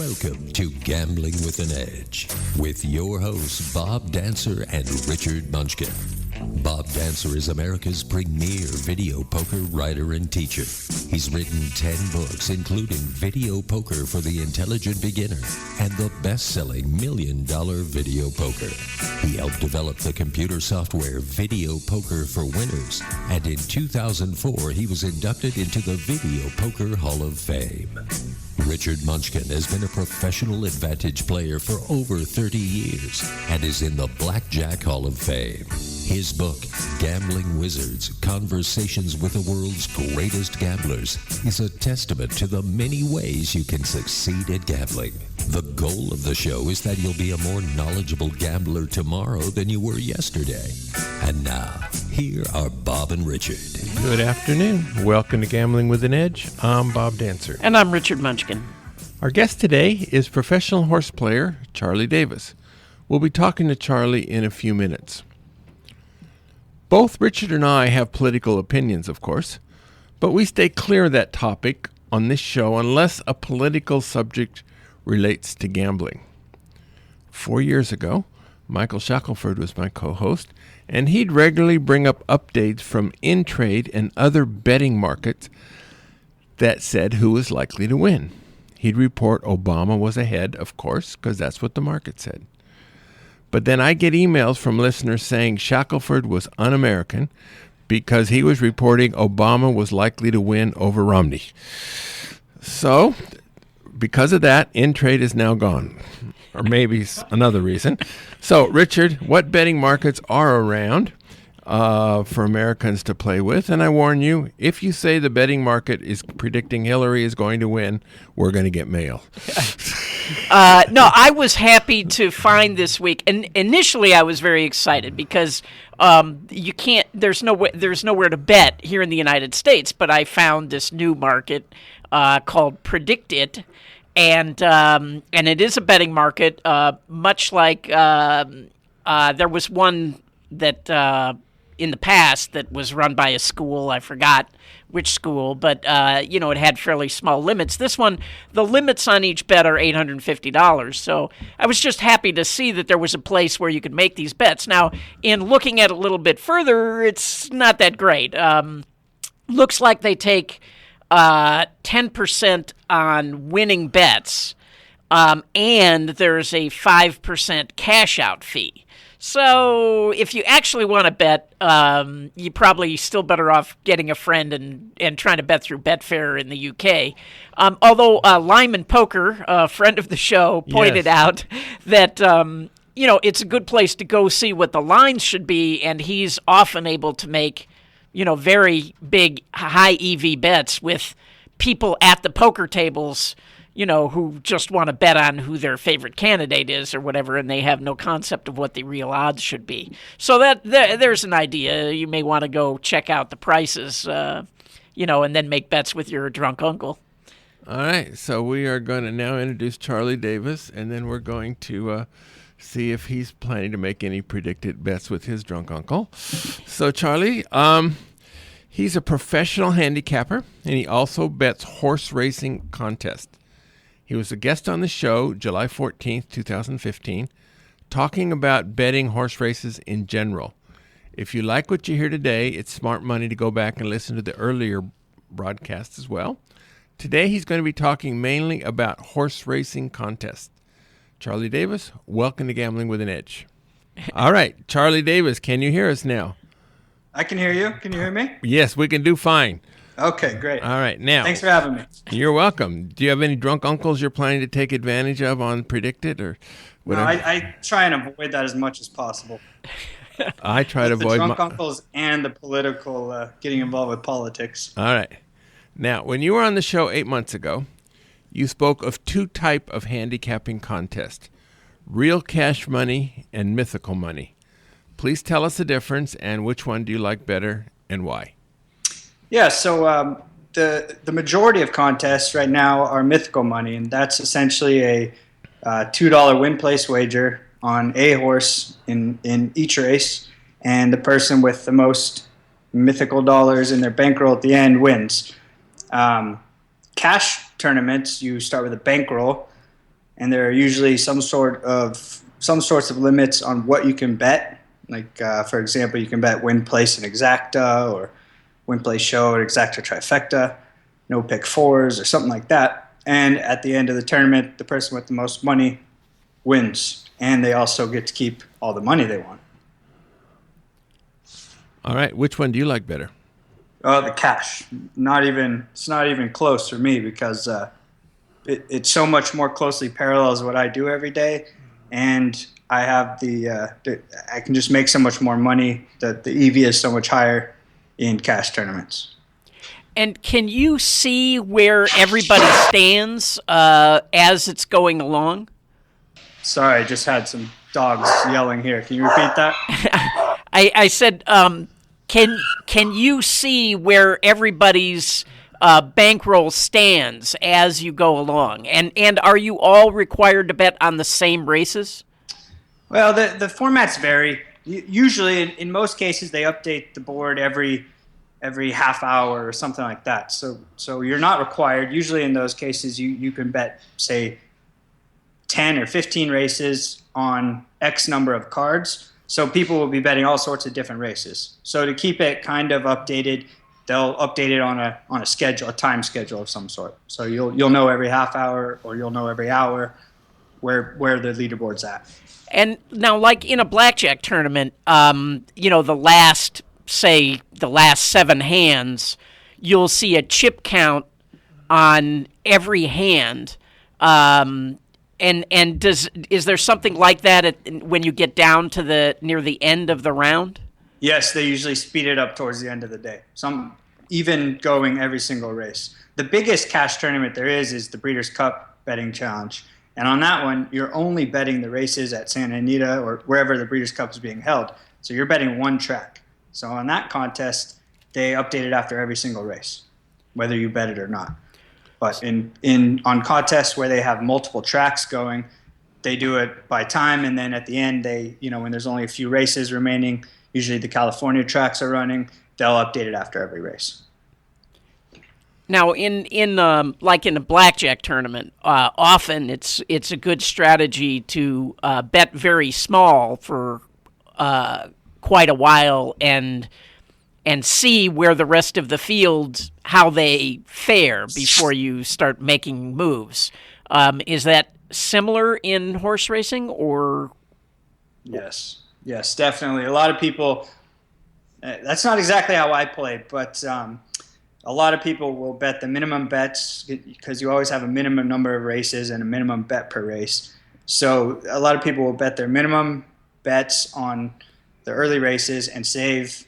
Welcome to Gambling with an Edge with your hosts Bob Dancer and Richard Munchkin. Bob Dancer is America's premier video poker writer and teacher. He's written 10 books, including Video Poker for the Intelligent Beginner and the best-selling $1 Million Video Poker. He helped develop the computer software Video Poker for Winners, and in 2004 he was inducted into the Video Poker Hall of Fame. Richard Munchkin has been a professional advantage player for over 30 years and is in the Blackjack Hall of Fame. His book, Gambling Wizards, Conversations with the World's Greatest Gamblers, is a testament to the many ways you can succeed at gambling. The goal of the show is that you'll be a more knowledgeable gambler tomorrow than you were yesterday. And now, here are Bob and Richard. Good afternoon. Welcome to Gambling with an Edge. I'm Bob Dancer. And I'm Richard Munchkin. Our guest today is professional horse player Charlie Davis. We'll be talking to Charlie in a few minutes. Both Richard and I have political opinions, of course, but we stay clear of that topic on this show unless a political subject relates to gambling. 4 years ago, Michael Shackelford was my co-host, and he'd regularly bring up updates from in-trade and other betting markets that said who was likely to win. He'd report Obama was ahead, of course, because that's what the market said. But then I get emails from listeners saying Shackelford was un-American because he was reporting Obama was likely to win over Romney. So, because of that, in-trade is now gone. Or maybe another reason. So, Richard, what betting markets are around for Americans to play with? And I warn you, if you say the betting market is predicting Hillary is going to win, we're going to get mail. No, I was happy to find this week, and initially I was very excited because there's nowhere to bet here in the United States, but I found this new market called Predict It, and it is a betting market, much like there was one that in the past that was run by a school. I forgot which school, but it had fairly small limits. This one, the limits on each bet are $850. So I was just happy to see that there was a place where you could make these bets. Now, in looking at it a little bit further, it's not that great. Looks like they take 10% on winning bets, and there's a 5% cash out fee. So if you actually want to bet, you're probably still better off getting a friend and trying to bet through Betfair in the UK. Although Lyman Poker, a friend of the show, pointed out that it's a good place to go see what the lines should be, and he's often able to make very big, high EV bets with people at the poker tables, who just want to bet on who their favorite candidate is or whatever, and they have no concept of what the real odds should be. So there's an idea. You may want to go check out the prices, and then make bets with your drunk uncle. All right, so we are going to now introduce Charlie Davis, and then we're going to see if he's planning to make any predicted bets with his drunk uncle. So Charlie, he's a professional handicapper, and he also bets horse racing contests. He was a guest on the show July 14th, 2015, talking about betting horse races in general. If you like what you hear today, it's smart money to go back and listen to the earlier broadcasts as well. Today, he's going to be talking mainly about horse racing contests. Charlie Davis, welcome to Gambling with an Edge. All right, Charlie Davis, can you hear us now? I can hear you. Can you hear me? Yes, we can do fine. Okay, great. All right, now. Thanks for having me. You're welcome. Do you have any drunk uncles you're planning to take advantage of on Predicted or whatever? No, I try and avoid that as much as possible. I try to avoid the drunk uncles and the political, getting involved with politics. All right. Now, when you were on the show 8 months ago, you spoke of two types of handicapping contests, real cash money and mythical money. Please tell us the difference and which one do you like better and why? Yeah, so the majority of contests right now are mythical money, and that's essentially a $2 win place wager on a horse in each race, and the person with the most mythical dollars in their bankroll at the end wins. Cash tournaments, you start with a bankroll, and there are usually some sorts of limits on what you can bet. Like for example, you can bet win, place, and exacta, or win, place, show, or exacta trifecta, no pick fours, or something like that. And at the end of the tournament, the person with the most money wins, and they also get to keep all the money they want. All right. Which one do you like better? The cash. It's not even close for me, because it so much more closely parallels what I do every day, and I have I can just make so much more money that the EV is so much higher in cash tournaments. And can you see where everybody stands as it's going along? Sorry, I just had some dogs yelling here. Can you repeat that? I said, can you see where everybody's bankroll stands as you go along? And are you all required to bet on the same races? Well, the formats vary. Usually, in most cases, they update the board every half hour or something like that. So you're not required. Usually in those cases, you can bet, say, 10 or 15 races on X number of cards. So people will be betting all sorts of different races. So to keep it kind of updated, they'll update it on a schedule, a time schedule of some sort. So you'll know every half hour, or you'll know every hour where the leaderboard's at. And now, like in a blackjack tournament, the last 7 hands, you'll see a chip count on every hand. And is there something like that when you get down to near the end of the round? Yes, they usually speed it up towards the end of the day. Some even going every single race. The biggest cash tournament there is the Breeders' Cup betting challenge. And on that one, you're only betting the races at Santa Anita or wherever the Breeders' Cup is being held. So you're betting one track. So on that contest, they update it after every single race, whether you bet it or not. But on contests where they have multiple tracks going, they do it by time, and then at the end, when there's only a few races remaining, usually the California tracks are running, they'll update it after every race. Now, in a blackjack tournament, often it's a good strategy to bet very small for quite a while and see where the rest of the field, how they fare before you start making moves. Is that similar in horse racing, or? Yes, definitely. A lot of people. That's not exactly how I play, but a lot of people will bet the minimum bets, because you always have a minimum number of races and a minimum bet per race. So a lot of people will bet their minimum bets on the early races and save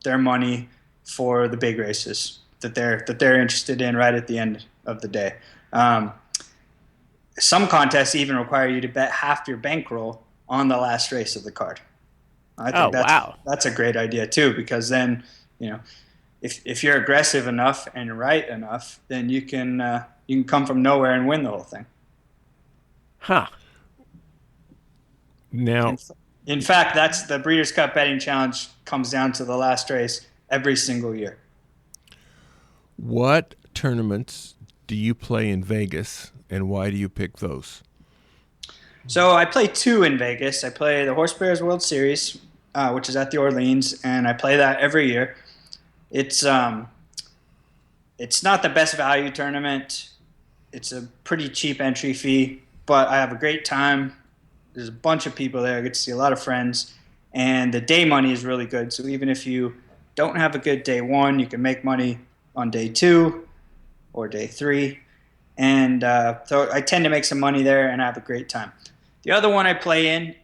their money for the big races that they're interested in right at the end of the day. Some contests even require you to bet half your bankroll on the last race of the card. I think that's a great idea too, because then, if you're aggressive enough and right enough, then you can come from nowhere and win the whole thing. Huh. Now, in fact, that's the Breeders' Cup betting challenge comes down to the last race every single year. what tournaments do you play in Vegas, and why do you pick those? So I play 2 in Vegas. I play the Horse Bears World Series, which is at the Orleans, and I play that every year. It's not the best value tournament. It's a pretty cheap entry fee, but I have a great time. There's a bunch of people there. I get to see a lot of friends, and the day money is really good. So even if you don't have a good day 1, you can make money on day 2 or day 3. And so I tend to make some money there, and I have a great time. The other one I play in,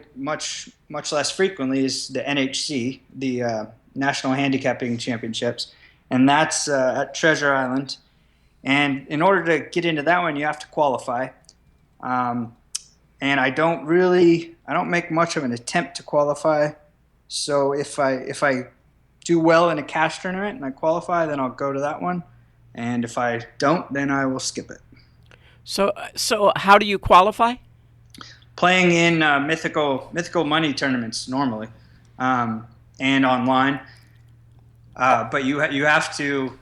much less frequently, is the NHC, the National Handicapping Championships, and that's at Treasure Island. And in order to get into that one, you have to qualify. And I don't make much of an attempt to qualify. So if I do well in a cash tournament and I qualify, then I'll go to that one. And if I don't, then I will skip it. So how do you qualify? Playing in mythical money tournaments normally, and online. But you have to.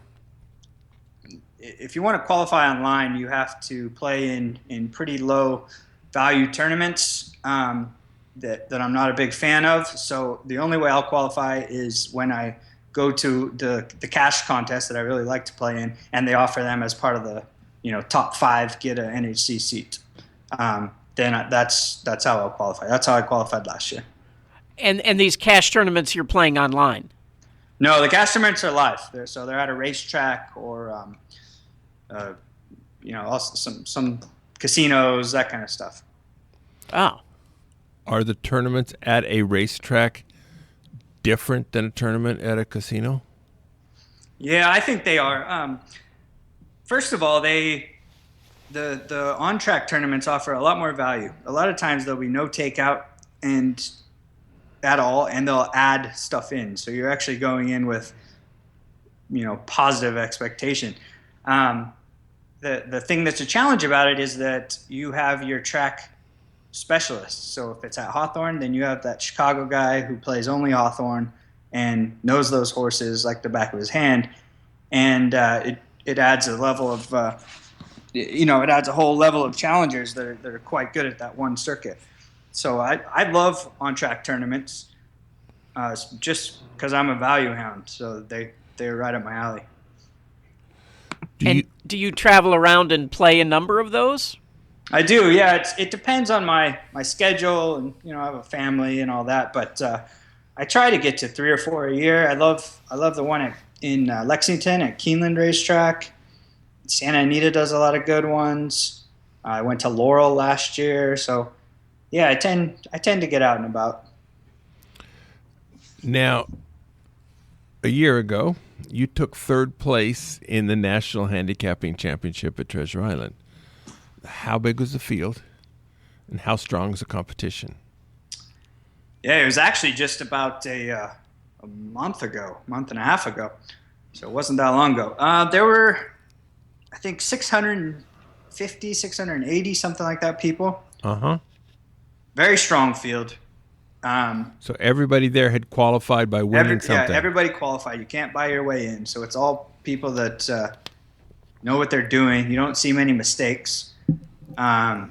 if you want to qualify online, you have to play in pretty low value tournaments that I'm not a big fan of. So the only way I'll qualify is when I go to the cash contest that I really like to play in, and they offer them as part of the top 5 get a NHC seat. Then that's how I'll qualify. That's how I qualified last year. And these cash tournaments you're playing online? No, the cash tournaments are live. They're at a racetrack or also some casinos, that kind of stuff. Oh. Are the tournaments at a racetrack different than a tournament at a casino? Yeah, I think they are. First of all, the on-track tournaments offer a lot more value. A lot of times there'll be no takeout at all, and they'll add stuff in. So you're actually going in with, positive expectation. The thing that's a challenge about it is that you have your track specialists. So if it's at Hawthorne, then you have that Chicago guy who plays only Hawthorne and knows those horses like the back of his hand. And it adds a level of, it adds a whole level of challengers that are quite good at that one circuit. So I love on-track tournaments just because I'm a value hound. So they're right up my alley. Do you travel around and play a number of those? I do, yeah. It depends on my schedule, and I have a family and all that. But I try to get to 3 or 4 a year. I love the one in Lexington at Keeneland Racetrack. Santa Anita does a lot of good ones. I went to Laurel last year, so yeah, I tend to get out and about. Now, a year ago, you took 3rd place in the National Handicapping Championship at Treasure Island. How big was the field, and how strong is the competition? Yeah, it was actually just about a month and a half ago, so it wasn't that long ago. There were, I think, 650, 680, something like that, people. Uh-huh. Very strong field. So everybody there had qualified by winning something. Yeah, everybody qualified. You can't buy your way in. So it's all people that know what they're doing. You don't see many mistakes. And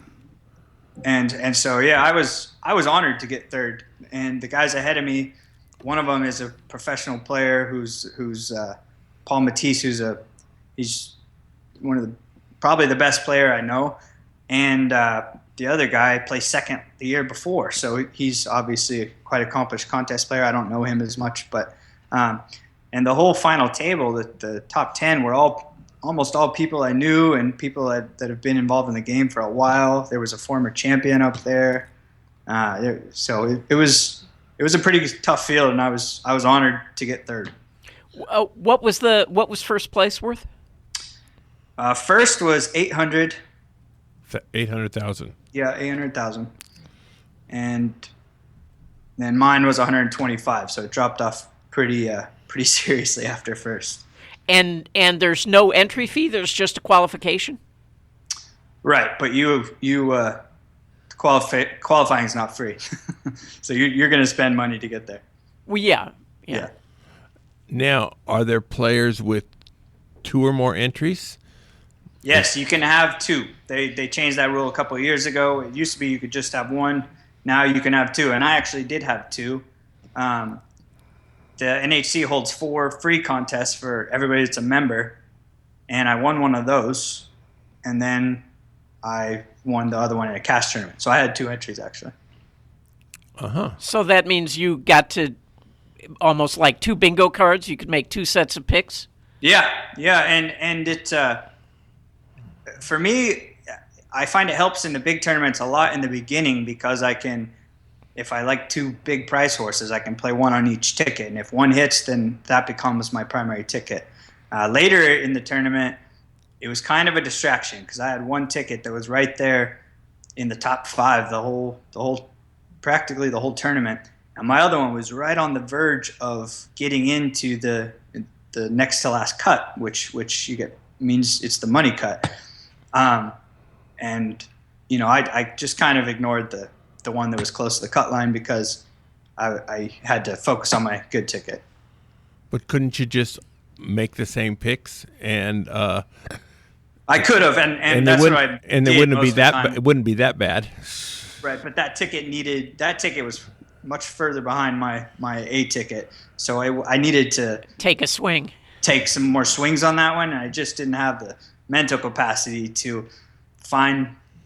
so, yeah, I was honored to get 3rd. And the guys ahead of me, one of them is a professional player who's Paul Matisse, he's one of probably the best player I know. And the other guy placed 2nd the year before, so he's obviously a quite accomplished contest player. I don't know him as much, but and the whole final table, the top 10 were almost all people I knew and people that have been involved in the game for a while. There was a former champion up there, so it was a pretty tough field, and I was honored to get 3rd. What was first place worth? First was 800. 800,000. Yeah, 800,000, and then mine was 125. So it dropped off pretty seriously after first. And there's no entry fee. There's just a qualification. Right, but qualifying is not free, so you're going to spend money to get there. Well, yeah. Now, are there players with 2 or more entries? Yes, you can have 2. They changed that rule a couple of years ago. It used to be you could just have 1. Now you can have 2, and I actually did have 2. The NHC holds 4 free contests for everybody that's a member, and I won one of those, and then I won the other one in a cash tournament. So I had 2 entries, actually. Uh-huh. So that means you got to almost like 2 bingo cards. You could make 2 sets of picks. Yeah, and it... for me, I find it helps in the big tournaments a lot in the beginning because I can, if I like 2 big prize horses, I can play 1 on each ticket. And if 1 hits, then that becomes my primary ticket. Later in the tournament, it was kind of a distraction because I had 1 ticket that was right there in the top 5 practically the whole tournament. And my other one was right on the verge of getting into the next to last cut, which you get means it's the money cut. And I just kind of ignored the one that was close to the cut line because I had to focus on my good ticket. But couldn't you just make the same picks and I could have, and they that's what wouldn't, I and did it wouldn't most be of the that time. it wouldn't be that bad. Right, but that ticket was much further behind my A ticket, so I needed to Take a swing. take some more swings on that one, and I just didn't have the mental capacity to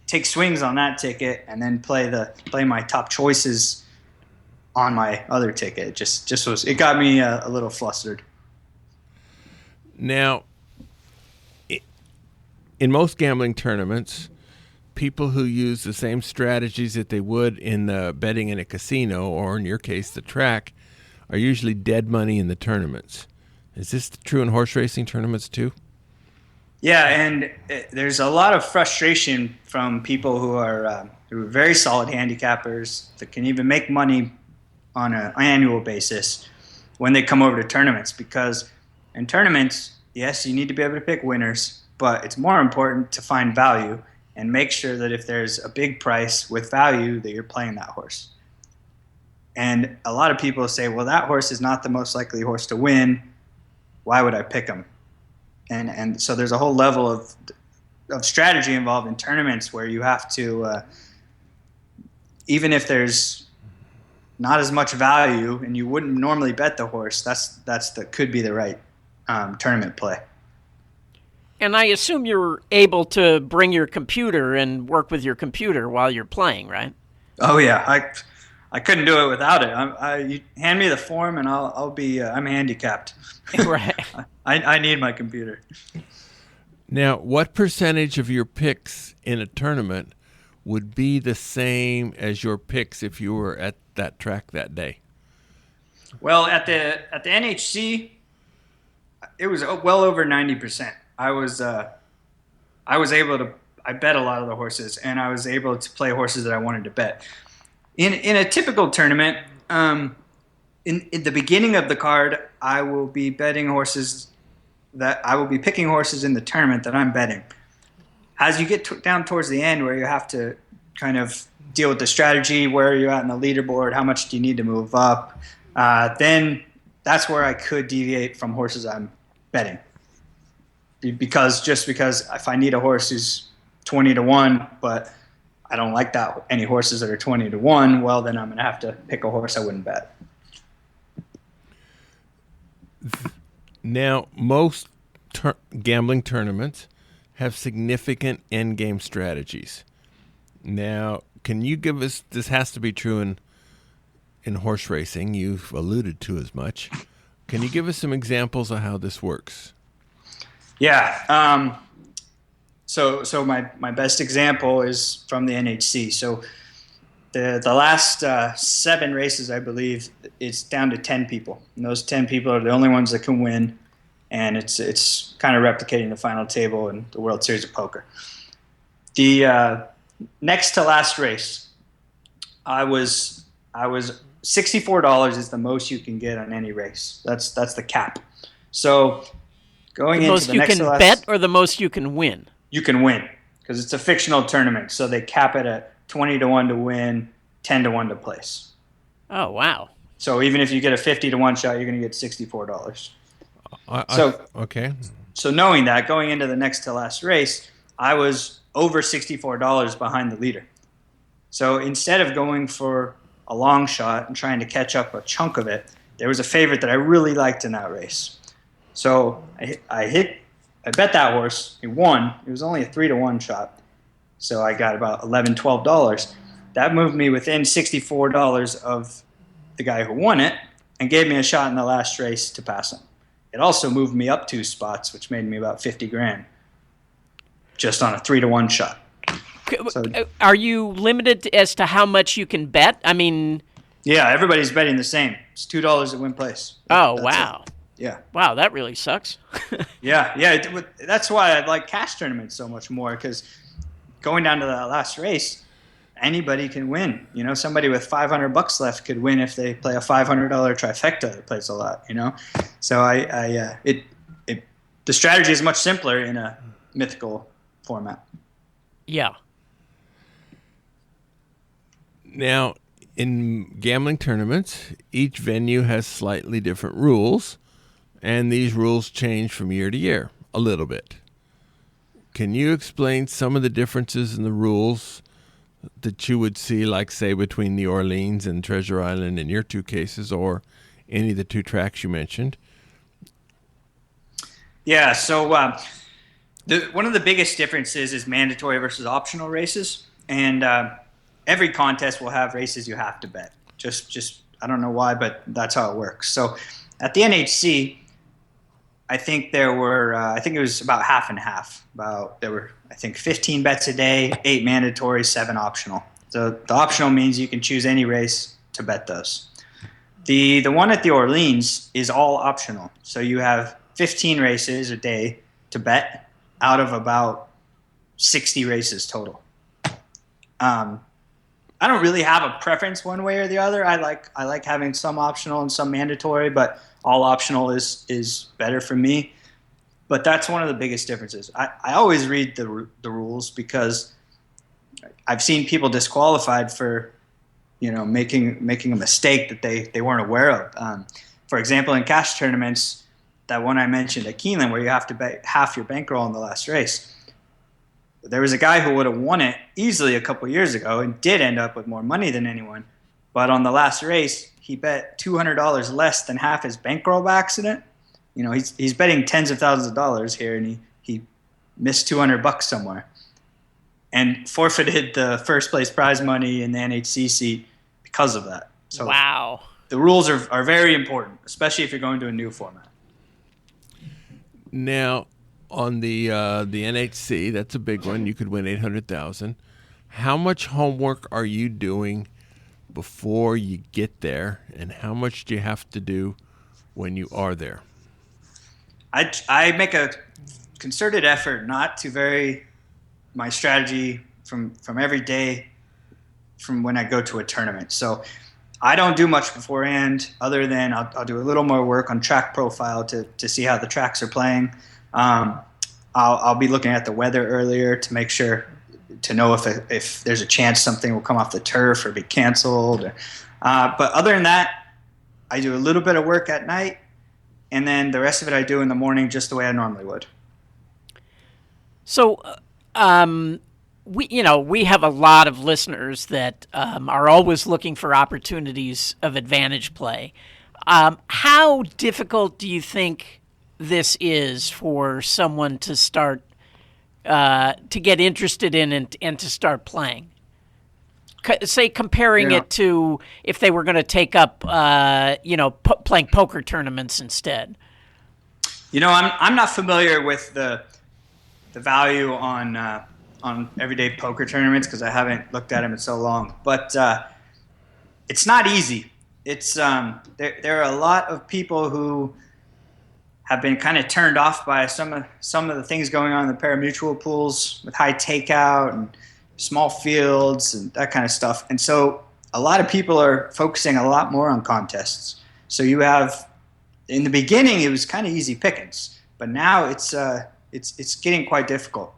take swings on that ticket and then play my top choices on my other ticket. It got me a little flustered. Now, in most gambling tournaments, people who use the same strategies that they would in betting in a casino, or in your case, the track, are usually dead money in the tournaments. Is this true in horse racing tournaments too? Yeah, and there's a lot of frustration from people who are very solid handicappers that can even make money on an annual basis when they come over to tournaments, because in tournaments, yes, you need to be able to pick winners, but it's more important to find value and make sure that if there's a big price with value that you're playing that horse. And a lot of people say, well, that horse is not the most likely horse to win. Why would I pick him? And so there's a whole level of strategy involved in tournaments where you have to, even if there's not as much value and you wouldn't normally bet the horse, could be the right tournament play. And I assume you're able to bring your computer and work with your computer while you're playing, right? Oh yeah, I couldn't do it without it. You hand me the form and I'm handicapped. Right. I need my computer. Now, what percentage of your picks in a tournament would be the same as your picks if you were at that track that day? Well, at the NHC, it was well over 90%. I was able to. I bet a lot of the horses, and I was able to play horses that I wanted to bet. In a typical tournament, in the beginning of the card, I will be betting horses that I will be picking horses in the tournament that I'm betting. As you get down towards the end, where you have to kind of deal with the strategy, where you're at in the leaderboard, how much do you need to move up, then that's where I could deviate from horses I'm betting. Because if I need a horse who's 20-1, but I don't like any horses that are 20-1, well, then I'm going to have to pick a horse I wouldn't bet. Now, most gambling tournaments have significant end-game strategies. Now, can you give us, this has to be true in horse racing, you've alluded to as much. Can you give us some examples of how this works? Yeah. So my best example is from the NHC. So the last 7 races, I believe, it's down to 10 people. And those 10 people are the only ones that can win. And it's kind of replicating the final table in the World Series of Poker. The next to last race, I was $64 is the most you can get on any race. That's the cap. So going the into most the you next can to last, bet or the most you can win? You can win because it's a fictional tournament. So they cap it at 20-1 to win, 10-1 to place. Oh, wow. So even if you get a 50-1 shot, you're going to get $64. Okay. So knowing that, going into the next to last race, I was over $64 behind the leader. So instead of going for a long shot and trying to catch up a chunk of it, there was a favorite that I really liked in that race. So I bet that horse. He won. It was only a 3-1 shot. So I got about $11, $12. That moved me within $64 of the guy who won it and gave me a shot in the last race to pass him. It also moved me up 2 spots, which made me about $50,000 just on a 3-1 shot. So, are you limited as to how much you can bet? I mean, yeah, everybody's betting the same. It's $2 at win place. Oh, That's wow. it. Yeah. Wow, that really sucks. Yeah. That's why I like cash tournaments so much more, because going down to that last race, anybody can win. You know, somebody with $500 left could win if they play a $500 trifecta that plays a lot. You know, so the strategy is much simpler in a mythical format. Yeah. Now, in gambling tournaments, each venue has slightly different rules, And these rules change from year to year a little bit. Can you explain some of the differences in the rules that you would see, like, say, between the Orleans and Treasure Island in your two cases, or any of the two tracks you mentioned? Yeah, so one of the biggest differences is mandatory versus optional races. And every contest will have races you have to bet. Just I don't know why, but that's how it works. So at the NHC, I think there were, I think it was about half and half. There were, I think, 15 bets a day, 8 mandatory, 7 optional. So the optional means you can choose any race to bet those. The one at the Orleans is all optional. So you have 15 races a day to bet out of about 60 races total. I don't really have a preference one way or the other. I like having some optional and some mandatory, but all optional is better for me. But that's one of the biggest differences. I always read the rules because I've seen people disqualified for, making a mistake that they weren't aware of. For example, in cash tournaments, that one I mentioned at Keeneland, where you have to bet half your bankroll in the last race. There was a guy who would have won it easily a couple years ago and did end up with more money than anyone. But on the last race, he bet $200 less than half his bankroll by accident. He's betting tens of thousands of dollars here, and he missed $200 somewhere and forfeited the first place prize money in the NHC seat because of that. So wow. The rules are very important, especially if you're going to a new format. Now, on the NHC, that's a big one. You could win $800,000. How much homework are you doing before you get there, and how much do you have to do when you are there? I make a concerted effort not to vary my strategy from every day from when I go to a tournament. So I don't do much beforehand other than I'll do a little more work on track profile to see how the tracks are playing. I'll be looking at the weather earlier to make sure to know if there's a chance something will come off the turf or be canceled. But other than that, I do a little bit of work at night, and then the rest of it I do in the morning just the way I normally would. So, we have a lot of listeners that are always looking for opportunities of advantage play. How difficult do you think this is for someone to start to get interested in and to start playing? Say comparing it to if they were going to take up playing poker tournaments instead. I'm not familiar with the value on everyday poker tournaments because I haven't looked at them in so long. But it's not easy. It's there are a lot of people who have been kind of turned off by some of the things going on in the pari-mutuel pools with high takeout and small fields and that kind of stuff. And so a lot of people are focusing a lot more on contests. So you have, in the beginning, it was kind of easy pickings, but now it's getting quite difficult.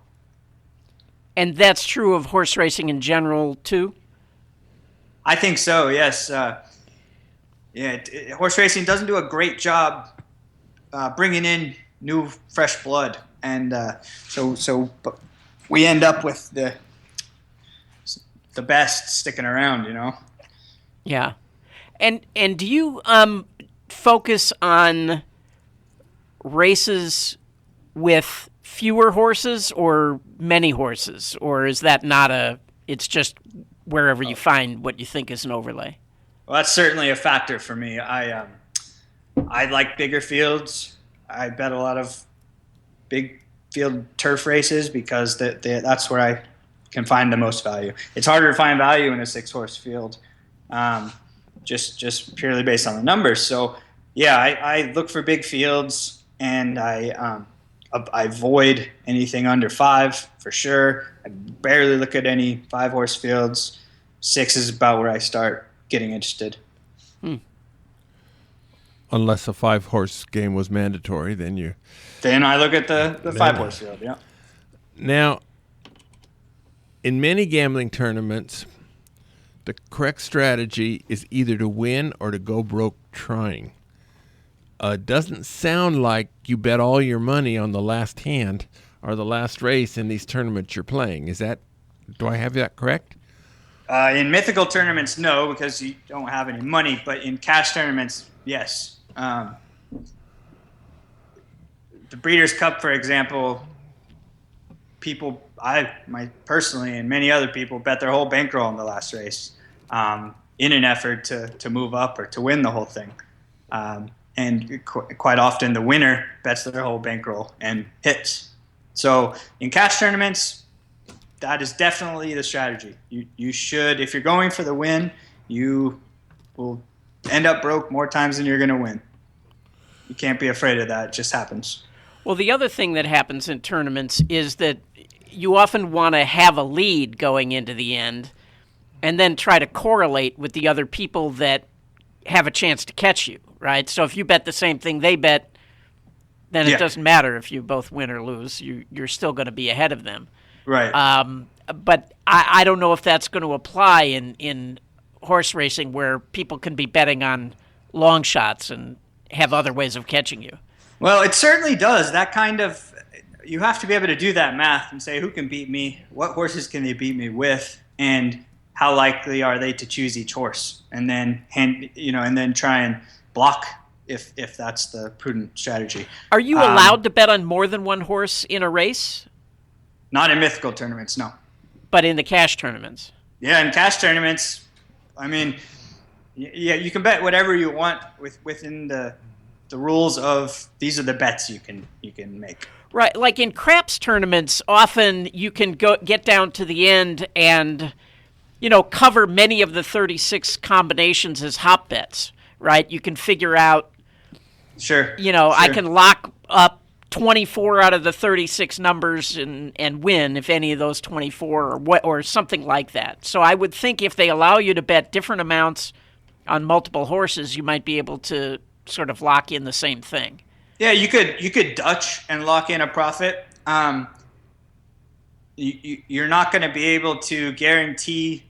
And that's true of horse racing in general too? I think so, yes. Horse racing doesn't do a great job bringing in new, fresh blood, and so we end up with the best sticking around, Yeah, and do you focus on races with fewer horses or many horses, or is that not it's just wherever you find what you think is an overlay? Well, that's certainly a factor for me. I like bigger fields. I bet a lot of big field turf races because that's where I can find the most value. It's harder to find value in a 6-horse field, just purely based on the numbers. So, yeah, I look for big fields, and I avoid anything under 5 for sure. I barely look at any 5-horse fields. 6 is about where I start getting interested. Unless a 5-horse game was mandatory, then I look at the 5-horse field, yeah. Now, in many gambling tournaments, the correct strategy is either to win or to go broke trying. doesn't sound like you bet all your money on the last hand or the last race in these tournaments you're playing. Do I have that correct? In mythical tournaments, no, because you don't have any money. But in cash tournaments, yes. The Breeders' Cup, for example, personally and many other people bet their whole bankroll in the last race in an effort to move up or to win the whole thing. And quite often the winner bets their whole bankroll and hits. So in cash tournaments, that is definitely the strategy. You should, if you're going for the win, you will end up broke more times than you're going to win. You can't be afraid of that. It just happens. Well, the other thing that happens in tournaments is that you often want to have a lead going into the end and then try to correlate with the other people that have a chance to catch you, right? So if you bet the same thing they bet, then it doesn't matter if you both win or lose. You're still going to be ahead of them. Right. But I don't know if that's going to apply in horse racing where people can be betting on long shots and have other ways of catching you. Well, it certainly does. That kind of, you have to be able to do that math and say who can beat me, what horses can they beat me with, and how likely are they to choose each horse, and then and then try and block if that's the prudent strategy. Are you allowed to bet on more than one horse in a race? Not in mythical tournaments, no. But in the cash tournaments? Yeah, in cash tournaments, I mean, you can bet whatever you want within the rules of these are the bets you can make. Right, like in craps tournaments, often you can get down to the end and cover many of the 36 combinations as hop bets, right? You can figure out, sure. I can lock up 24 out of the 36 numbers and win if any of those 24 or something like that. So I would think if they allow you to bet different amounts on multiple horses, you might be able to sort of lock in the same thing. Yeah, you could Dutch and lock in a profit. You're not going to be able to guarantee,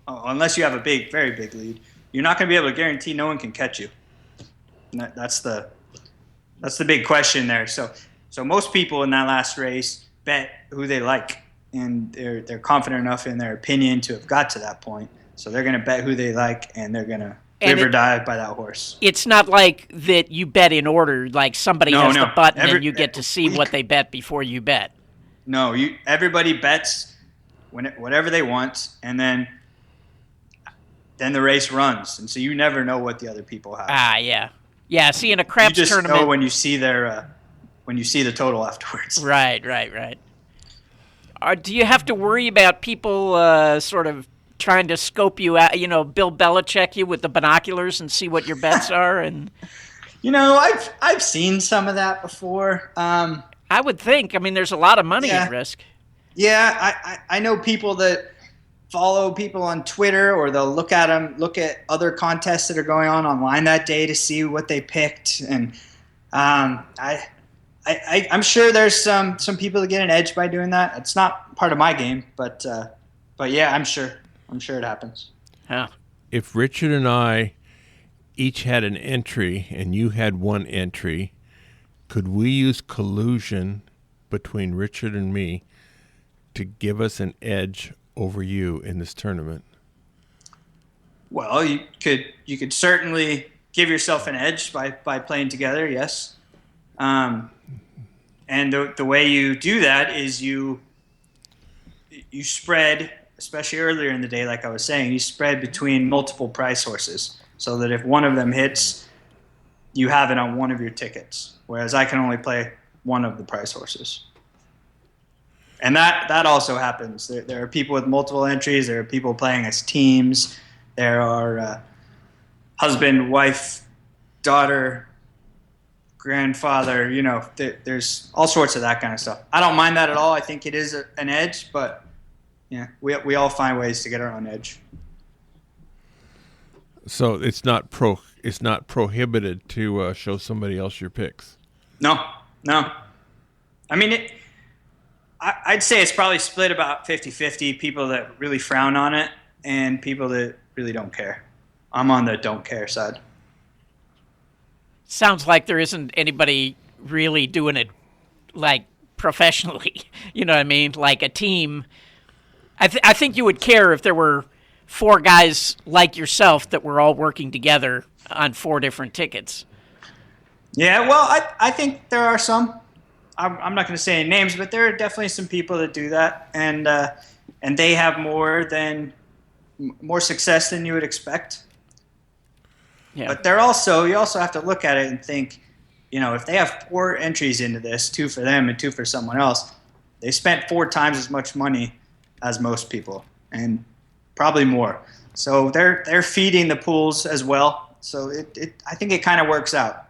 unless you have a very big lead, you're not going to be able to guarantee no one can catch you. And that's the big question there. So most people in that last race bet who they like, and they're confident enough in their opinion to have got to that point. So they're going to bet who they like, and they're going to live or die by that horse. It's not like that you bet in order, like somebody has the button and you get to see what they bet before you bet. No, everybody bets whatever they want, and then the race runs, and so you never know what the other people have. Yeah. See, in a craps tournament, you just know when you see the total afterwards. Right. Do you have to worry about people sort of trying to scope you out? Bill Belichick you with the binoculars and see what your bets are, and I've seen some of that before. I would think. I mean, there's a lot of money at risk. Yeah, I know people that follow people on Twitter, or they'll look at other contests that are going on online that day to see what they picked, and I'm sure there's some people that get an edge by doing that. It's not part of my game, but yeah, I'm sure it happens. Yeah. If Richard and I each had an entry and you had one entry, could we use collusion between Richard and me to give us an edge over you in this tournament? Well, you could certainly give yourself an edge by playing together, yes. And the way you do that is you spread, especially earlier in the day, like I was saying, you spread between multiple price horses so that if one of them hits, you have it on one of your tickets, whereas I can only play one of the price horses. And that also happens. There are people with multiple entries. There are people playing as teams. There are husband, wife, daughter, grandfather. There's all sorts of that kind of stuff. I don't mind that at all. I think it is an edge, but yeah, we all find ways to get our own edge. So it's not prohibited to show somebody else your picks. No. I mean I'd say it's probably split about 50-50, people that really frown on it and people that really don't care. I'm on the don't care side. Sounds like there isn't anybody really doing it like professionally. You know what I mean? Like a team. I think you would care if there were 4 guys like yourself that were all working together on 4 different tickets. Yeah, well, I think there are some. I'm not going to say any names, but there are definitely some people that do that, and they have more success than you would expect. Yeah. But you also have to look at it and think, if they have 4 entries into this, 2 for them and 2 for someone else, they spent 4 times as much money as most people, and probably more. So they're feeding the pools as well. So I think it kind of works out.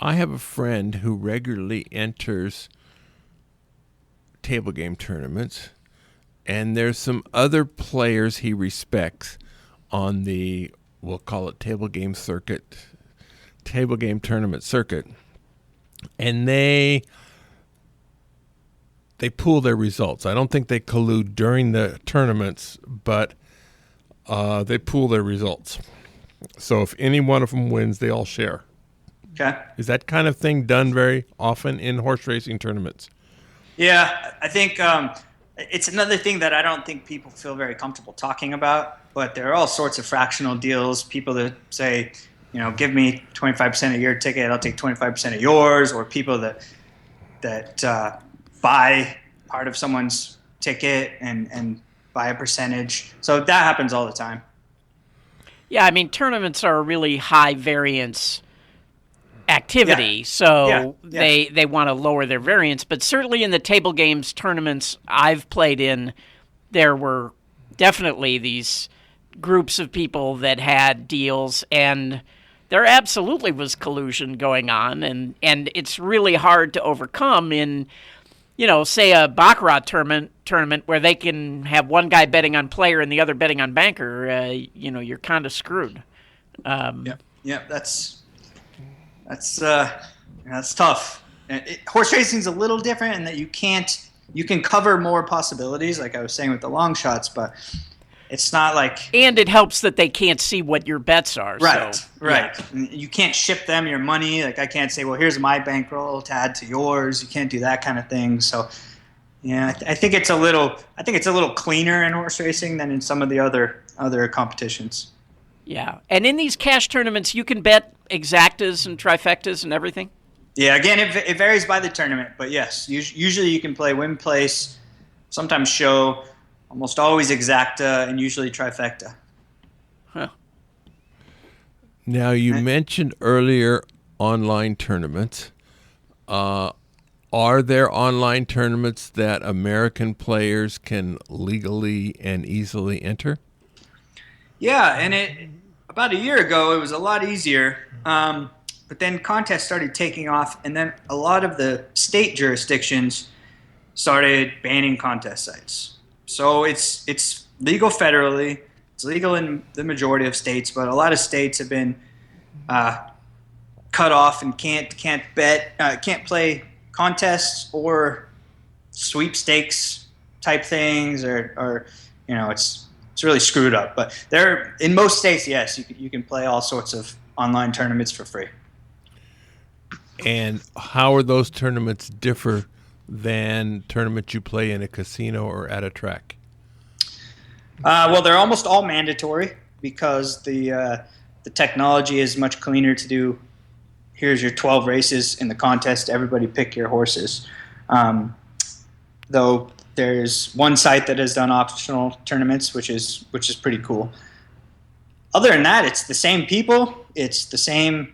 I have a friend who regularly enters table game tournaments, and there's some other players he respects on the, we'll call it table game tournament circuit, and they pool their results. I don't think they collude during the tournaments, but they pool their results. So if any one of them wins, they all share. Okay. Is that kind of thing done very often in horse racing tournaments? Yeah, I think it's another thing that I don't think people feel very comfortable talking about, but there are all sorts of fractional deals. People that say, give me 25% of your ticket, I'll take 25% of yours, or people that buy part of someone's ticket and buy a percentage. So that happens all the time. Yeah, I mean, tournaments are a really high variance activity, so they want to lower their variance. But certainly in the table games tournaments I've played in, there were definitely these groups of people that had deals, and there absolutely was collusion going on, and it's really hard to overcome in, say a Baccarat tournament where they can have one guy betting on player and the other betting on banker. You're kind of screwed. That's tough. Horse racing's a little different in that you can cover more possibilities, like I was saying with the long shots, but it's not like. And it helps that they can't see what your bets are. Right, so, right. Yeah. You can't ship them your money. Like I can't say, well, here's my bankroll to add to yours. You can't do that kind of thing. So, yeah, I think it's a little cleaner in horse racing than in some of the other competitions. Yeah, and in these cash tournaments, you can bet exactas and trifectas and everything? Yeah, again, it varies by the tournament, but yes, usually you can play win place, sometimes show, almost always exacta, and usually trifecta. Huh. Now, you mentioned earlier online tournaments. Are there online tournaments that American players can legally and easily enter? Yeah, and about a year ago, it was a lot easier. But then contests started taking off, and then a lot of the state jurisdictions started banning contest sites. So it's legal federally. It's legal in the majority of states, but a lot of states have been cut off and can't play contests or sweepstakes type things, or it's really screwed up. But in most states, yes, you can play all sorts of online tournaments for free. And how are those tournaments differ than tournaments you play in a casino or at a track? Well, they're almost all mandatory because the technology is much cleaner to do. Here's your 12 races in the contest. Everybody pick your horses. Though there's one site that has done optional tournaments, which is pretty cool. Other than that, it's the same people. It's the same,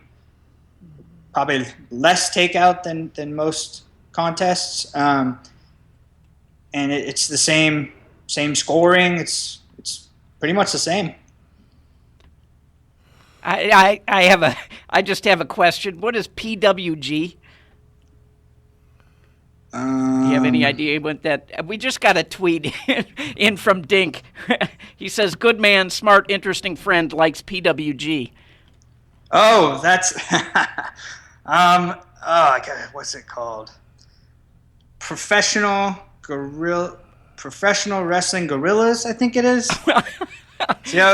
probably less takeout than most contests, and it's the same scoring. It's pretty much the same. I just have a question. What is PWG? Do you have any idea what that? We just got a tweet in from Dink. He says, "Good man, smart, interesting friend, likes PWG." Oh, that's oh God, what's it called? Professional Wrestling Gorillas, I think it is.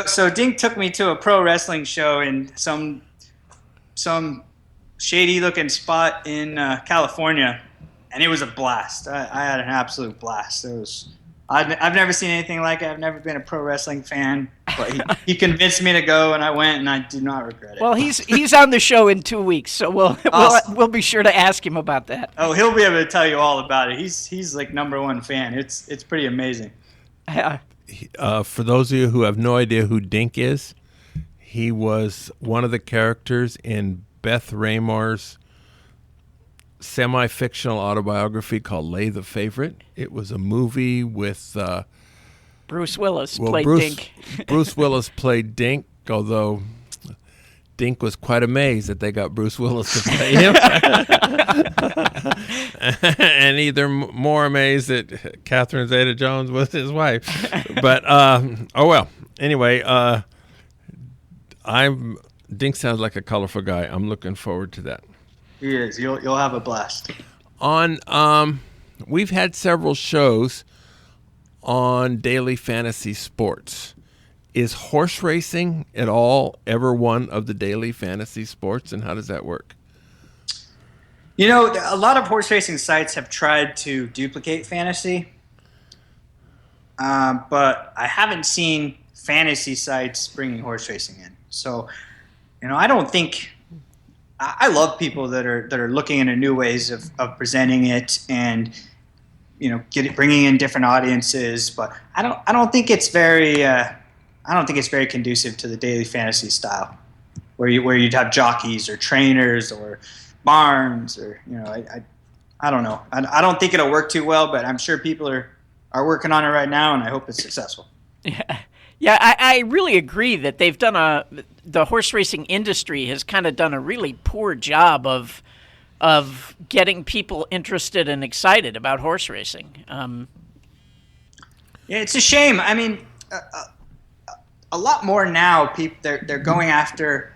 So Dink took me to a pro wrestling show in some some shady looking spot in California, and it was a blast. I had an absolute blast. I've never seen anything like it. I've never been a pro wrestling fan, but he convinced me to go, and I went, and I do not regret it. Well, he's on the show in 2 weeks, so we'll be sure to ask him about that. Oh, he'll be able to tell you all about it. He's like #1 fan. It's pretty amazing. For those of you who have no idea who Dink is, he was one of the characters in Beth Raymar's semi-fictional autobiography called Lay the Favorite. It was a movie with Bruce Willis played Dink. Bruce Willis played Dink, although Dink was quite amazed that they got Bruce Willis to play him. And either more amazed that Catherine Zeta-Jones was his wife. But, oh well. Anyway, Dink sounds like a colorful guy. I'm looking forward to that. He is. You'll have a blast. We've had several shows on daily fantasy sports. Is horse racing at all ever one of the daily fantasy sports, and how does that work? You know, a lot of horse racing sites have tried to duplicate fantasy, but I haven't seen fantasy sites bringing horse racing in. So, you know, I don't think. I love people that are looking into new ways of presenting it, and you know, bringing in different audiences. But I don't think it's very conducive to the daily fantasy style, where you'd have jockeys or trainers or barns, or you know, I don't know. I don't think it'll work too well, but I'm sure people are working on it right now, and I hope it's successful. Yeah, I really agree that they've done the horse racing industry has kind of done a really poor job of getting people interested and excited about horse racing. Yeah, it's a shame. I mean, a lot more now. People they're going after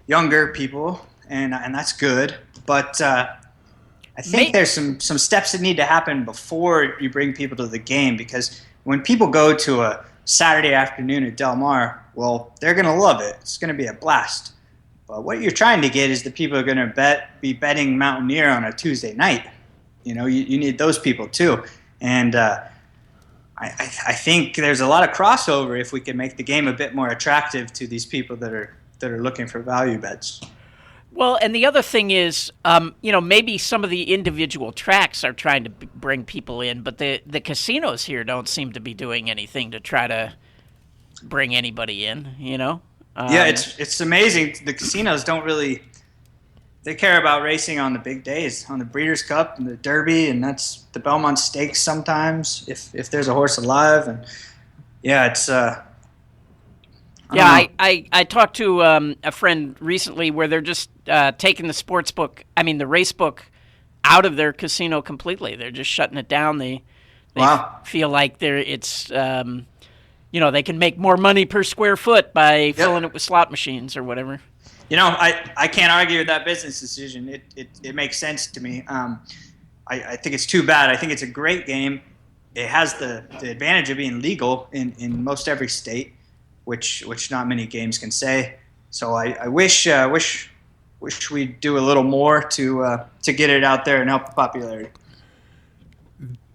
younger people, and that's good. But I think there's some steps that need to happen before you bring people to the game, because when people go to a Saturday afternoon at Del Mar, well, they're going to love it. It's going to be a blast. But what you're trying to get is the people who are going to be betting Mountaineer on a Tuesday night. You know, you need those people too. And I think there's a lot of crossover if we can make the game a bit more attractive to these people that are looking for value bets. Well, and the other thing is, you know, maybe some of the individual tracks are trying to bring people in, but the casinos here don't seem to be doing anything to try to bring anybody in, you know? Yeah, it's amazing. The casinos don't really – they care about racing on the big days, on the Breeders' Cup and the Derby, and that's the Belmont Stakes sometimes, if there's a horse alive. And, yeah, it's Yeah, I talked to a friend recently where they're just taking the race book out of their casino completely. They're just shutting it down. They feel like they can make more money per square foot by filling it with slot machines or whatever. You know, I can't argue with that business decision. It makes sense to me. I think it's too bad. I think it's a great game. It has the advantage of being legal in most every state, which not many games can say. So I wish we'd do a little more to get it out there and help the popularity.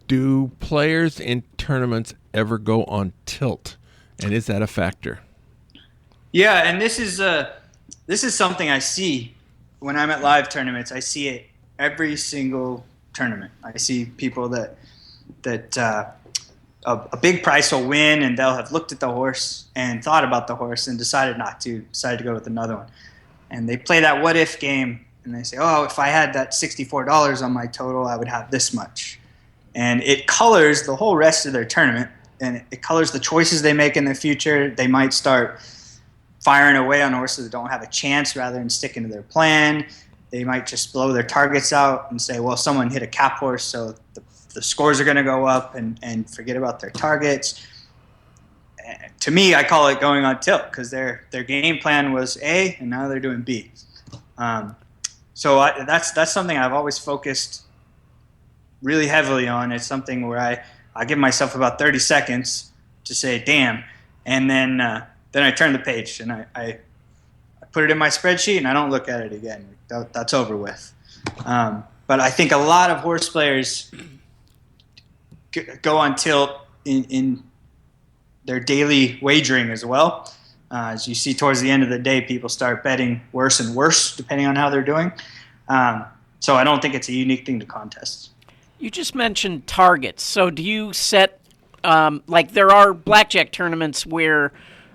Do players in tournaments ever go on tilt, and is that a factor? Yeah, and this is something I see when I'm at live tournaments. I see it every single tournament. I see people that a big price will win, and they'll have looked at the horse and thought about the horse and decided to go with another one. And they play that what if game, and they say, oh, if I had that $64 on my total, I would have this much. And it colors the whole rest of their tournament, and it colors the choices they make in the future. They might start firing away on horses that don't have a chance rather than sticking to their plan. They might just blow their targets out and say, well, someone hit a cap horse, so the scores are going to go up, and forget about their targets. To me, I call it going on tilt, because their game plan was A, and now they're doing B. So that's something I've always focused really heavily on. It's something where I give myself about 30 seconds to say, damn, and then I turn the page, and I put it in my spreadsheet and I don't look at it again. That's over with. But I think a lot of horse players go on tilt in their daily wagering as well. As you see towards the end of the day, people start betting worse and worse depending on how they're doing. So I don't think it's a unique thing to contests. You just mentioned targets. So do you set, like there are blackjack tournaments where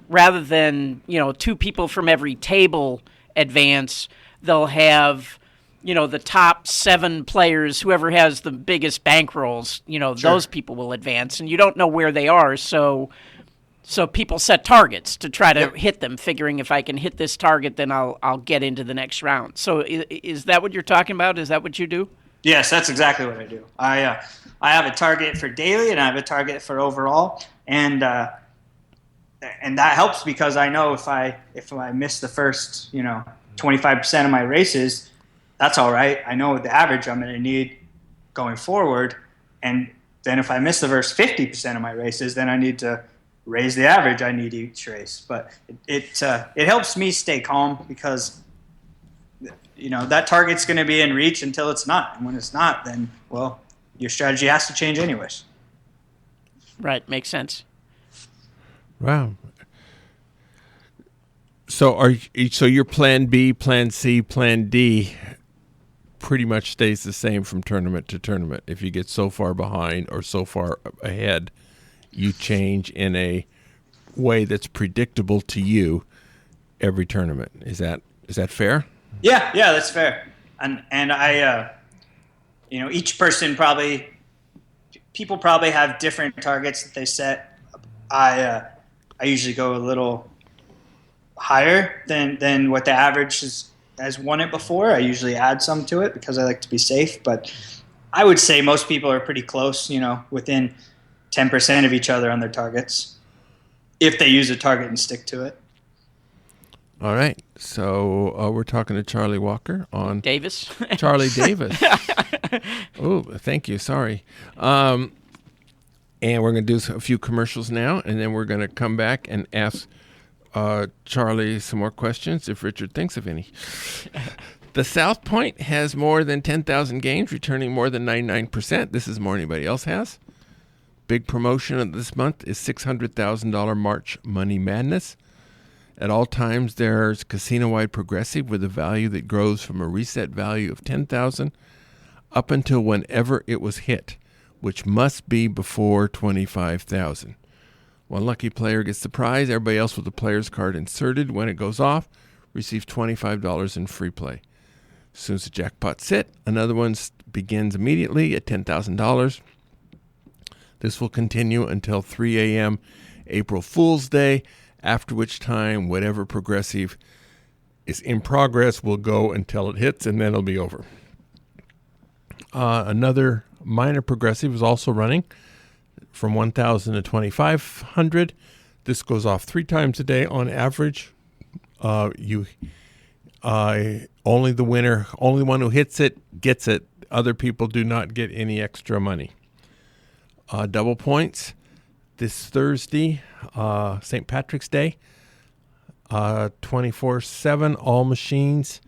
rather than, 2 people from every table advance, they'll have, the top 7 players, whoever has the biggest bankrolls, Sure. Those people will advance, and you don't know where they are. So people set targets to try to hit them, figuring if I can hit this target, then I'll get into the next round. So is that what you're talking about? Is that what you do? Yes, that's exactly what I do. I have a target for daily and I have a target for overall, and that helps because I know if I miss the first 25% of my races, that's all right. I know the average I'm going to need going forward, and then if I miss the first 50% of my races, then I need to raise the average I need each race. But it helps me stay calm because that target's going to be in reach until it's not. And when it's not, then, well, your strategy has to change anyways. Right. Makes sense. Wow. So your plan B, plan C, plan D pretty much stays the same from tournament to tournament. If you get so far behind or so far ahead, you change in a way that's predictable to you every tournament. Is that fair? Yeah, that's fair. And I, each person people probably have different targets that they set. I usually go a little higher than what the average has won it before. I usually add some to it because I like to be safe. But I would say most people are pretty close, within 10% of each other on their targets, if they use a target and stick to it. All right. So we're talking to Charlie Walker on Davis. Charlie Davis. Oh, thank you. Sorry. And we're going to do a few commercials now, and then we're going to come back and ask Charlie some more questions if Richard thinks of any. The South Point has more than 10,000 games, returning more than 99%. This is more than anybody else has. Big promotion of this month is $600,000 March Money Madness. At all times, there's casino-wide progressive with a value that grows from a reset value of $10,000 up until whenever it was hit, which must be before $25,000. One lucky player gets the prize. Everybody else with the player's card inserted when it goes off receives $25 in free play. As soon as the jackpot's hit, another one begins immediately at $10,000. This will continue until 3 a.m. April Fool's Day, after which time whatever progressive is in progress will go until it hits, and then it'll be over. Another minor progressive is also running from 1,000 to 2,500. This goes off 3 times a day on average. Only the winner, only one who hits it gets it. Other people do not get any extra money. Double points this Thursday, St. Patrick's Day, 24/7, all machines,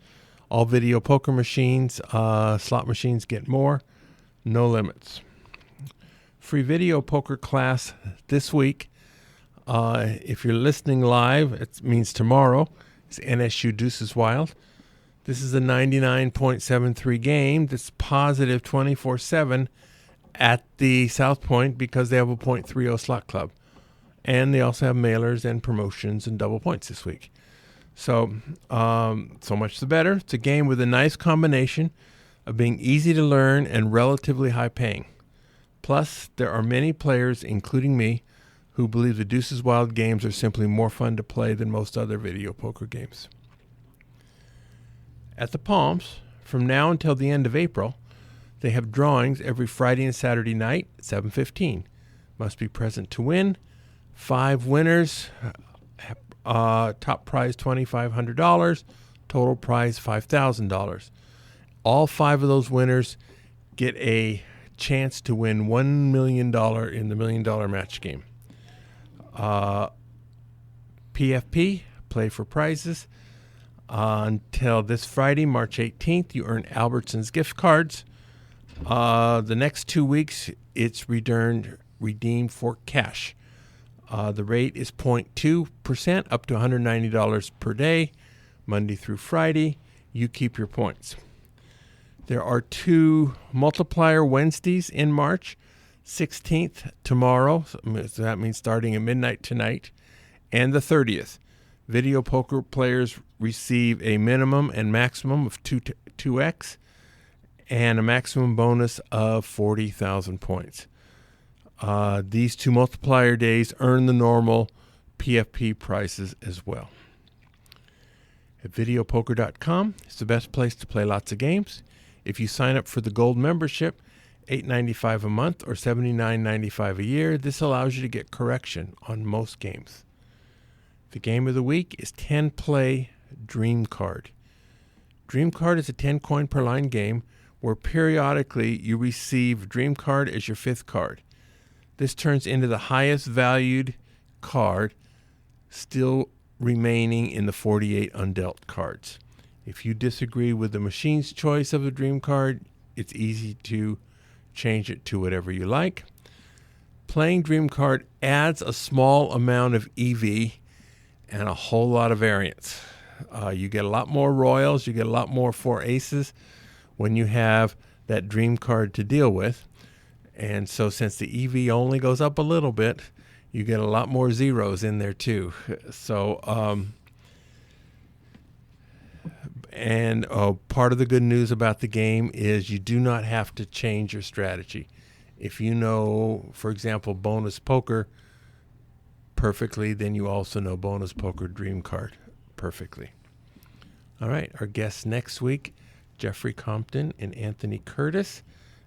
all video poker machines, slot machines get more, no limits. Free video poker class this week. If you're listening live, it means tomorrow. It's NSU Deuces Wild. This is a 99.73 game that's positive 24/7 at the South Point because they have a .30 slot club. And they also have mailers and promotions and double points this week. So much the better. It's a game with a nice combination of being easy to learn and relatively high paying. Plus, there are many players, including me, who believe the Deuces Wild games are simply more fun to play than most other video poker games. At the Palms, from now until the end of April, they have drawings every Friday and Saturday night at 7:15. Must be present to win. 5 winners. Top prize $2,500. Total prize $5,000. All 5 of those winners get a chance to win $1 million in the $1 million match game. PFP, play for prizes. Until this Friday, March 18th, you earn Albertsons gift cards. The next 2 weeks, it's redeemed for cash. The rate is 0.2% up to $190 per day, Monday through Friday. You keep your points. There are 2 multiplier Wednesdays in March, 16th tomorrow, so that means starting at midnight tonight, and the 30th. Video poker players receive a minimum and maximum of 2x and a maximum bonus of 40,000 points. These 2 multiplier days earn the normal PFP prices as well. At videopoker.com is the best place to play lots of games. If you sign up for the gold membership, $8.95 a month or $79.95 a year, this allows you to get correction on most games. The game of the week is 10-play Dream Card. Dream Card is a 10-coin per line game where periodically you receive Dream Card as your 5th card. This turns into the highest valued card still remaining in the 48 undealt cards. If you disagree with the machine's choice of a Dream Card, it's easy to change it to whatever you like. Playing Dream Card adds a small amount of EV and a whole lot of variance. You get a lot more royals, you get a lot more 4 aces when you have that Dream Card to deal with. And so since the EV only goes up a little bit, you get a lot more zeros in there too. So, part of the good news about the game is you do not have to change your strategy. If you know, for example, bonus poker perfectly, then you also know bonus poker Dream Card perfectly. All right, our guests next week, Jeffrey Compton and Anthony Curtis,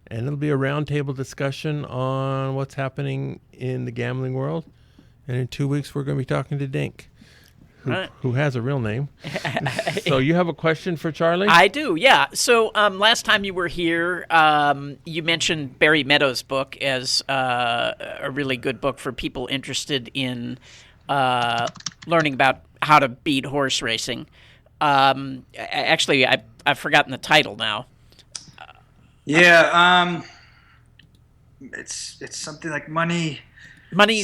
and it'll be a roundtable discussion on what's happening in the gambling world. And in 2 weeks, we're going to be talking to Dink, who has a real name. So you have a question for Charlie? I do, yeah. So last time you were here, you mentioned Barry Meadows' book as a really good book for people interested in learning about how to beat horse racing. Actually, I've forgotten the title now. Yeah, it's something like Money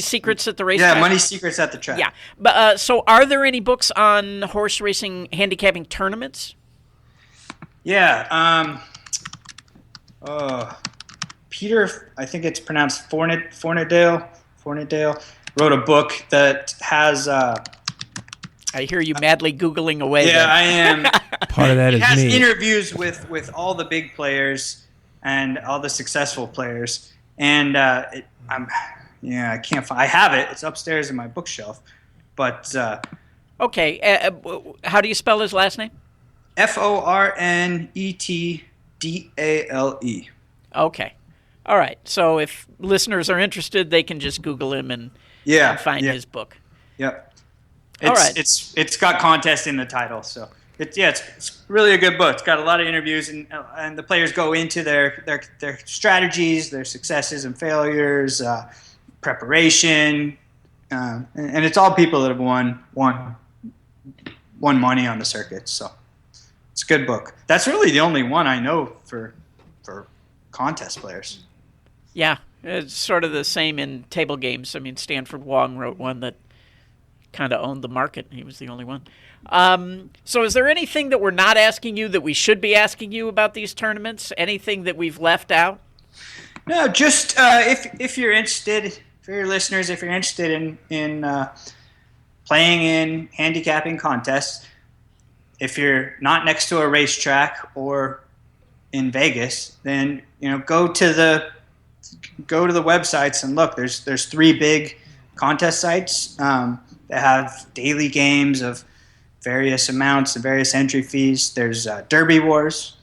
Secrets at the Racetrack? Yeah, Money Secrets at the Track. Yeah. But so are there any books on horse racing handicapping tournaments? Yeah. Peter, I think it's pronounced Fornedale, wrote a book that has... I hear you madly Googling away. Yeah, I am. Part of that is me. It has interviews with all the big players and all the successful players. And I can't find. I have it. It's upstairs in my bookshelf. But okay, how do you spell his last name? Fornetdale. Okay, all right. So if listeners are interested, they can just Google him and find his book. Yep. All right. It's got contest in the title, so it's really a good book. It's got a lot of interviews, and the players go into their strategies, their successes and failures, preparation, and it's all people that have won money on the circuit. So it's a good book. That's really the only one I know for contest players. Yeah, it's sort of the same in table games. I mean, Stanford Wong wrote one that kind of owned the market. He was the only one. So is there anything that we're not asking you that we should be asking you about these tournaments? Anything that we've left out? No, just if you're interested, for your listeners, if you're interested in playing in handicapping contests, if you're not next to a racetrack or in Vegas, then go to the websites and look. There's 3 big contest sites that have daily games of various amounts and various entry fees. There's Derby Wars,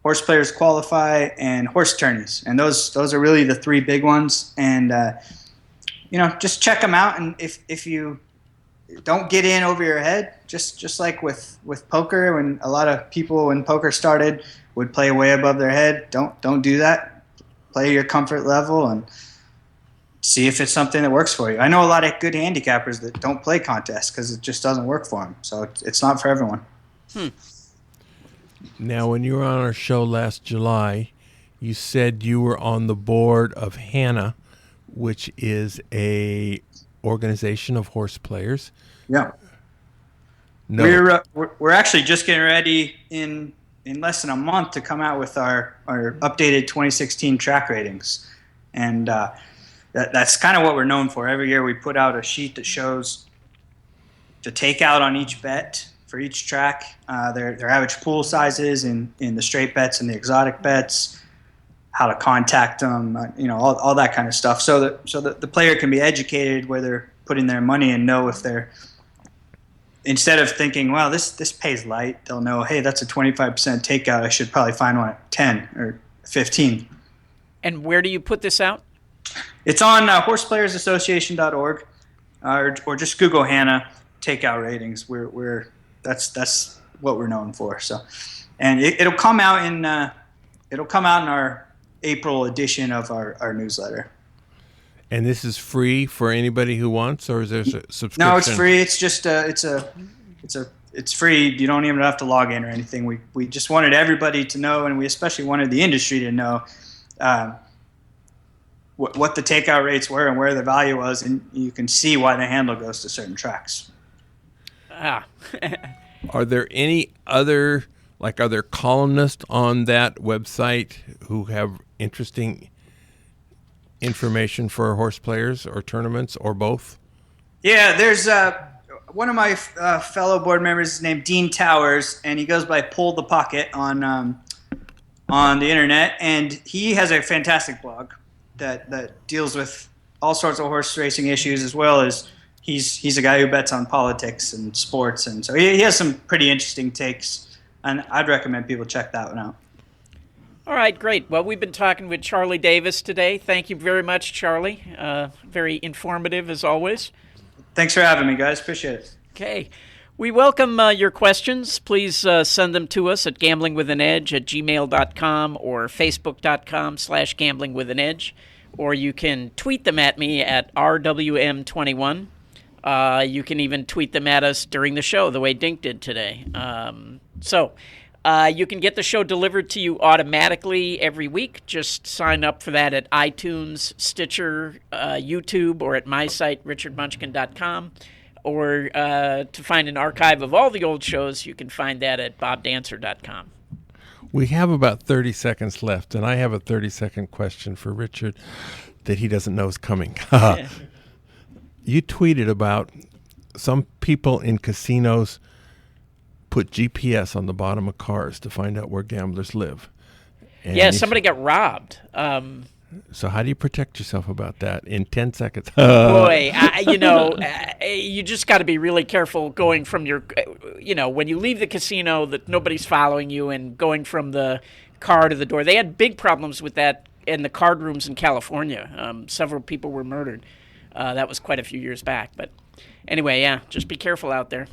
Horse Players Qualify, and Horse Tourneys, and those are really the 3 big ones. And just check them out. And if you don't get in over your head, just like with poker, when a lot of people when poker started would play way above their head, don't do that. Play your comfort level and see if it's something that works for you. I know a lot of good handicappers that don't play contests because it just doesn't work for them. So it's not for everyone. Now, when you were on our show last July, you said you were on the board of HANA, which is a organization of horse players. Yeah. No. We're actually just getting ready in less than a month to come out with our updated 2016 track ratings, and that's kind of what we're known for. Every year we put out a sheet that shows the takeout on each bet for each track, their average pool sizes in the straight bets and the exotic bets, how to contact them, all that kind of stuff, so that the player can be educated where they're putting their money and know if they're, instead of thinking, well, this pays light, they'll know, hey, that's a 25% takeout. I should probably find one at 10 or 15. And where do you put this out? It's on horseplayersassociation.org, or just Google HANA takeout ratings. That's what we're known for. So, and it'll come out in our April edition of our newsletter. And this is free for anybody who wants, or is there a subscription? No, it's free. It's just it's free. You don't even have to log in or anything. We just wanted everybody to know, and we especially wanted the industry to know what the takeout rates were and where the value was, and you can see why the handle goes to certain tracks. Are there any other, are there columnists on that website who have interesting information for horse players or tournaments or both? Yeah, there's one of my fellow board members is named Dean Towers, and he goes by Pull the Pocket on the internet, and he has a fantastic blog that deals with all sorts of horse racing issues, as well as he's a guy who bets on politics and sports, and so he has some pretty interesting takes, and I'd recommend people check that one out. All right, great. Well, we've been talking with Charlie Davis today. Thank you very much, Charlie. Very informative, as always. Thanks for having me, guys. Appreciate it. Okay. We welcome your questions. Please send them to us at gamblingwithanedge@gmail.com or facebook.com/gamblingwithanedge, or you can tweet them at me at RWM21. You can even tweet them at us during the show, the way Dink did today. You can get the show delivered to you automatically every week. Just sign up for that at iTunes, Stitcher, YouTube, or at my site, richardmunchkin.com. Or to find an archive of all the old shows, you can find that at bobdancer.com. We have about 30 seconds left, and I have a 30-second question for Richard that he doesn't know is coming. You tweeted about some people in casinos put GPS on the bottom of cars to find out where gamblers live. And yeah, somebody got robbed. So how do you protect yourself about that in 10 seconds? Boy, you just got to be really careful going from your, when you leave the casino that nobody's following you, and going from the car to the door. They had big problems with that in the card rooms in California. Several people were murdered. That was quite a few years back. But anyway, yeah, just be careful out there.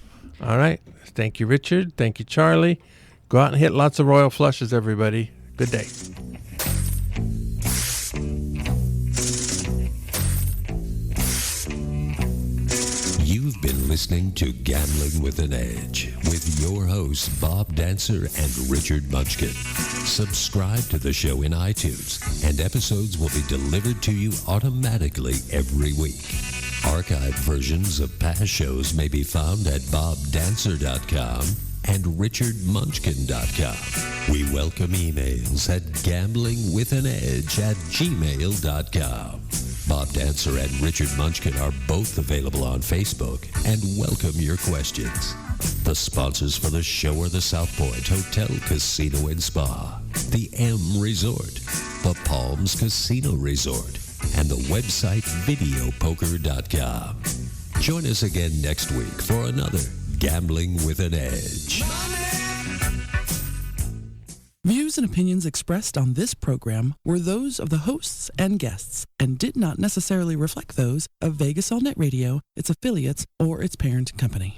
All right. Thank you, Richard. Thank you, Charlie. Go out and hit lots of royal flushes, everybody. Good day. You've been listening to Gambling with an Edge with your hosts Bob Dancer and Richard Munchkin. Subscribe to the show in iTunes, and episodes will be delivered to you automatically every week. Archived versions of past shows may be found at bobdancer.com and richardmunchkin.com. We welcome emails at gamblingwithanedge@gmail.com. Bob Dancer and Richard Munchkin are both available on Facebook and welcome your questions. The sponsors for the show are the South Point Hotel, Casino and Spa, the M Resort, the Palms Casino Resort, and the website videopoker.com. Join us again next week for another Gambling with an Edge. Views and opinions expressed on this program were those of the hosts and guests and did not necessarily reflect those of Vegas All Net Radio, its affiliates, or its parent company.